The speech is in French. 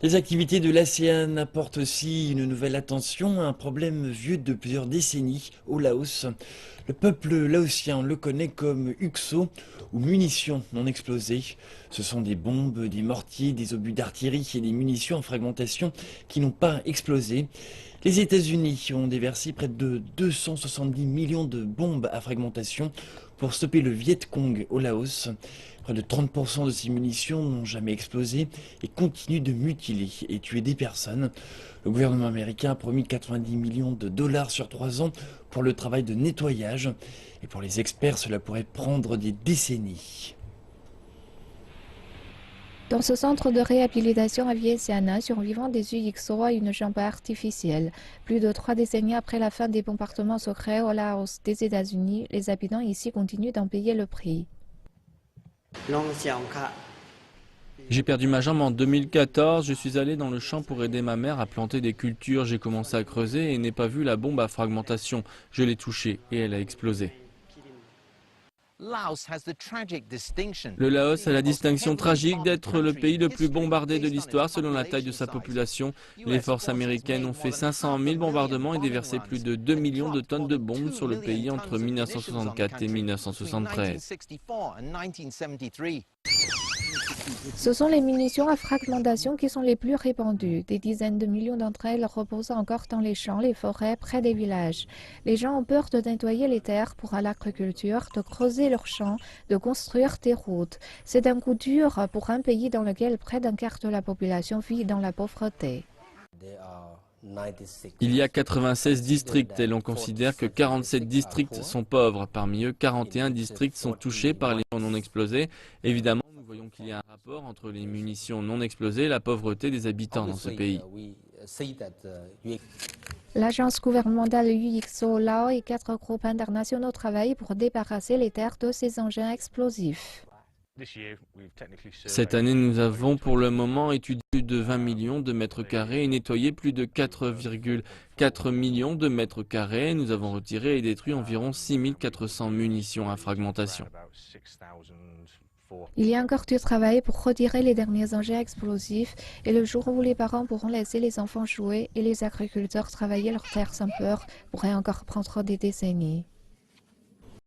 Les activités de l'ASEAN apportent aussi une nouvelle attention à un problème vieux de plusieurs décennies au Laos. Le peuple laotien le connaît comme UXO ou munitions non explosées. Ce sont des bombes, des mortiers, des obus d'artillerie et des munitions en fragmentation qui n'ont pas explosé. Les États-Unis ont déversé près de 270 millions de bombes à fragmentation pour stopper le Viet Cong au Laos. Près de 30% de ces munitions n'ont jamais explosé et continuent de mutiler et tuer des personnes. Le gouvernement américain a promis 90 millions de dollars sur 3 ans pour le travail de nettoyage. Et pour les experts, cela pourrait prendre des décennies. Dans ce centre de réhabilitation à Vientiane, survivant des UXO a une jambe artificielle. Plus de 3 décennies après la fin des bombardements secrets au Laos des États-Unis, les habitants ici continuent d'en payer le prix. J'ai perdu ma jambe en 2014, je suis allé dans le champ pour aider ma mère à planter des cultures, j'ai commencé à creuser et n'ai pas vu la bombe à fragmentation. Je l'ai touchée et elle a explosé. Le Laos a la distinction tragique d'être le pays le plus bombardé de l'histoire selon la taille de sa population. Les forces américaines ont fait 500 000 bombardements et déversé plus de 2 millions de tonnes de bombes sur le pays entre 1964 et 1973. Ce sont les munitions à fragmentation qui sont les plus répandues. Des dizaines de millions d'entre elles reposent encore dans les champs, les forêts, près des villages. Les gens ont peur de nettoyer les terres pour l'agriculture, de creuser leurs champs, de construire des routes. C'est un coup dur pour un pays dans lequel près d'un quart de la population vit dans la pauvreté. Il y a 96 districts et l'on considère que 47 districts sont pauvres. Parmi eux, 41 districts sont touchés par les munitions non explosées. Évidemment, nous voyons qu'il y a un rapport entre les munitions non explosées et la pauvreté des habitants dans ce pays. L'agence gouvernementale UXO Lao et 4 groupes internationaux travaillent pour débarrasser les terres de ces engins explosifs. Cette année, nous avons pour le moment étudié plus de 20 millions de mètres carrés et nettoyé plus de 4,4 millions de mètres carrés. Nous avons retiré et détruit environ 6400 munitions à fragmentation. Il y a encore du travail pour retirer les derniers engins explosifs et le jour où les parents pourront laisser les enfants jouer et les agriculteurs travailler leurs terres sans peur pourrait encore prendre des décennies.